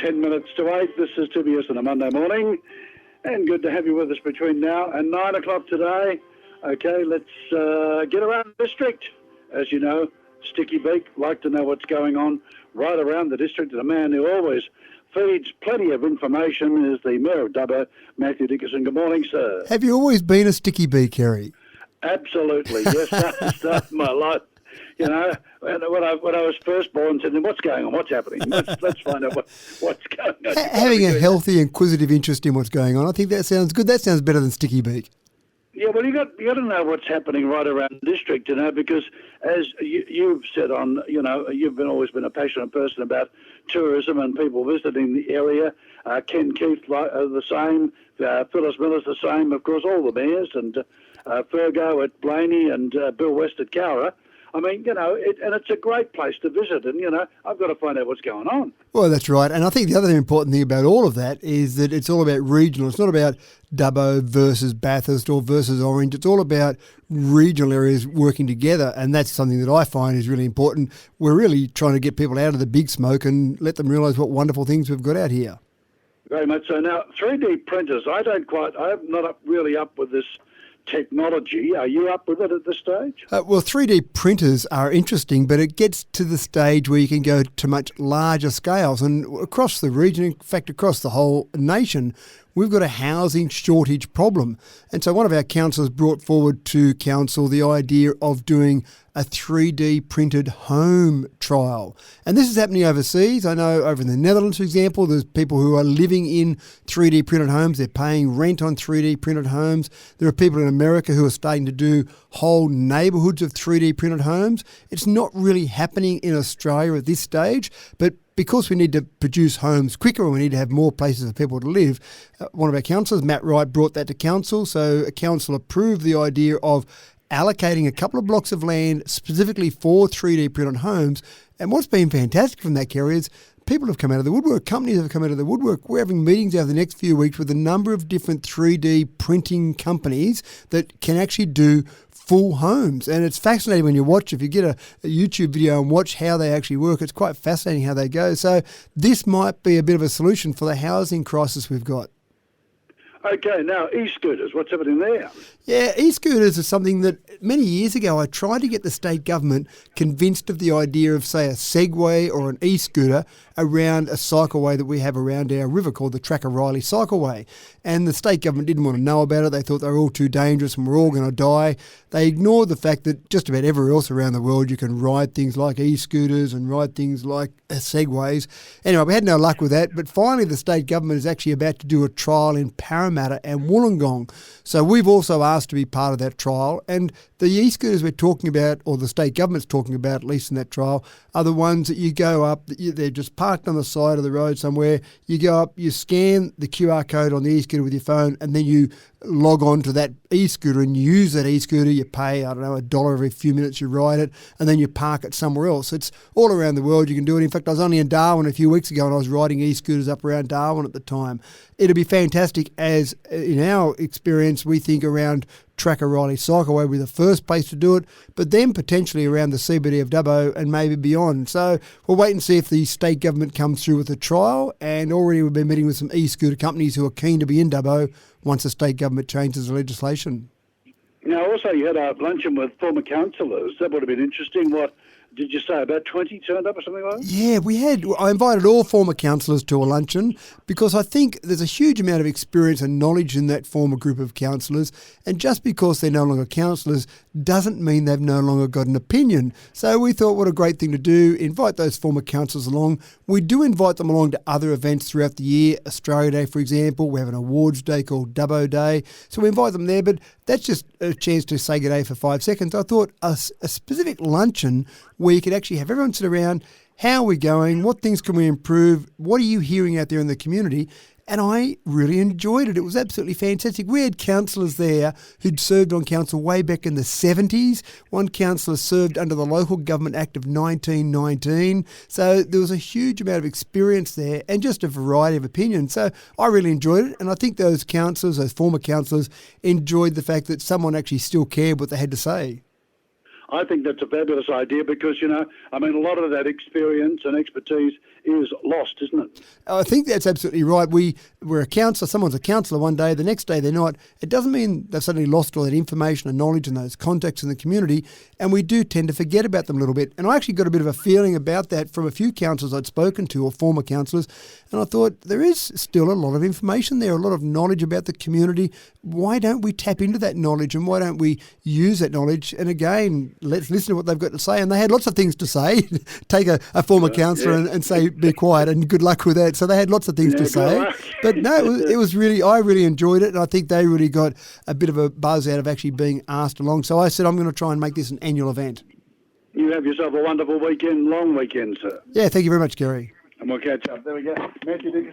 10 minutes to 8. This is 2BS on a Monday morning, and good to have you with us between now and 9 o'clock today. Okay, let's get around the district. As you know, Sticky Beak, like to know what's going on right around the district. And a man who always feeds plenty of information is the Mayor of Dubbo, Mathew Dickerson. Good morning, sir. Have you always been a Sticky Beak, Kerry? Absolutely, yes. Started my life. You know, when I was first born, said, what's going on? What's happening? Let's find out what's going on. Having a healthy, inquisitive interest in what's going on, I think that sounds good. That sounds better than Sticky Beak. Yeah, well, you got to know what's happening right around the district, you know, because as you've said on, you know, you've always been a passionate person about tourism and people visiting the area. Ken Keith, the same. Phyllis Miller's the same. Of course, all the mayors, and Fergo at Blaney and Bill West at Cowra. I mean, you know, and it's a great place to visit, and, you know, I've got to find out what's going on. Well, that's right. And I think the other important thing about all of that is that it's all about regional. It's not about Dubbo versus Bathurst or versus Orange. It's all about regional areas working together, and that's something that I find is really important. We're really trying to get people out of the big smoke and let them realise what wonderful things we've got out here. Very much so. Now, 3D printers, I'm not really up with this technology. Are you up with it at this stage? Well, 3D printers are interesting, but it gets to the stage where you can go to much larger scales. And across the region, in fact, across the whole nation, we've got a housing shortage problem. And so one of our councillors brought forward to council the idea of doing a 3D printed home trial. And this is happening overseas. I know over in the Netherlands, for example, there's people who are living in 3D printed homes. They're paying rent on 3D printed homes. There are people in America who are starting to do whole neighbourhoods of 3D printed homes. It's not really happening in Australia at this stage, but because we need to produce homes quicker and we need to have more places for people to live, one of our councillors, Matt Wright, brought that to council. So a council approved the idea of allocating a couple of blocks of land specifically for 3D printed homes. And what's been fantastic from that, Kerry, is people have come out of the woodwork. Companies have come out of the woodwork. We're having meetings over the next few weeks with a number of different 3D printing companies that can actually do full homes. And it's fascinating when you watch. If you get a YouTube video and watch how they actually work, it's quite fascinating how they go. So this might be a bit of a solution for the housing crisis we've got. Okay, now e-scooters, what's happening there? Yeah, e-scooters is something that many years ago I tried to get the state government convinced of the idea of, say, a Segway or an e-scooter around a cycleway that we have around our river called the Tracker-Riley Cycleway. And the state government didn't want to know about it. They thought they were all too dangerous and we're all going to die. They ignored the fact that just about everywhere else around the world you can ride things like e-scooters and ride things like Segways. Anyway, we had no luck with that, but finally the state government is actually about to do a trial in Parramatta and Wollongong. So we've also asked to be part of that trial, and the e-scooters we're talking about, or the state government's talking about, at least in that trial, are the ones that you go up, they're just parked on the side of the road somewhere, you go up, you scan the QR code on the e-scooter with your phone, and then you log on to that e-scooter and use that e-scooter. You pay, I don't know, $1 every few minutes you ride it, and then you park it somewhere else. It's all around the world. You can do it. In fact, I was only in Darwin a few weeks ago and I was riding e-scooters up around Darwin at the time. It'll be fantastic, as in our experience, we think around Tracker-Riley Cycleway will be the first place to do it, but then potentially around the CBD of Dubbo and maybe beyond. So we'll wait and see if the state government comes through with a trial, and already we've been meeting with some e-scooter companies who are keen to be in Dubbo once the state government changes the legislation. Now, also you had a luncheon with former councillors. That would have been interesting. What did you say, about 20 turned up or something like that? Yeah, I invited all former councillors to a luncheon because I think there's a huge amount of experience and knowledge in that former group of councillors, and just because they're no longer councillors doesn't mean they've no longer got an opinion. So we thought, what a great thing to do, invite those former councillors along. We do invite them along to other events throughout the year. Australia Day, for example, we have an awards day called Dubbo Day, so we invite them there, but that's just a chance to say good day for 5 seconds. I thought a specific luncheon where you could actually have everyone sit around, how are we going, what things can we improve, what are you hearing out there in the community? And I really enjoyed it. It was absolutely fantastic. We had councillors there who'd served on council way back in the 70s. One councillor served under the Local Government Act of 1919. So there was a huge amount of experience there and just a variety of opinions. So I really enjoyed it. And I think those councillors, those former councillors, enjoyed the fact that someone actually still cared what they had to say. I think that's a fabulous idea because, you know, I mean, a lot of that experience and expertise is lost, isn't it? I think that's absolutely right. We're a counsellor. Someone's a counsellor one day, the next day they're not. It doesn't mean they've suddenly lost all that information and knowledge and those contacts in the community, and we do tend to forget about them a little bit. And I actually got a bit of a feeling about that from a few counsellors I'd spoken to, or former counsellors, and I thought there is still a lot of information there, a lot of knowledge about the community. Why don't we tap into that knowledge, and why don't we use that knowledge? And again, let's listen to what they've got to say. And they had lots of things to say. Take a former counsellor and say, be quiet and good luck with that. So they had lots of things to say. But no, it was really, I really enjoyed it. And I think they really got a bit of a buzz out of actually being asked along. So I said, I'm going to try and make this an annual event. You have yourself a wonderful weekend, long weekend, sir. Yeah, thank you very much, Kerry. And we'll catch up. There we go. Mathew Dickerson.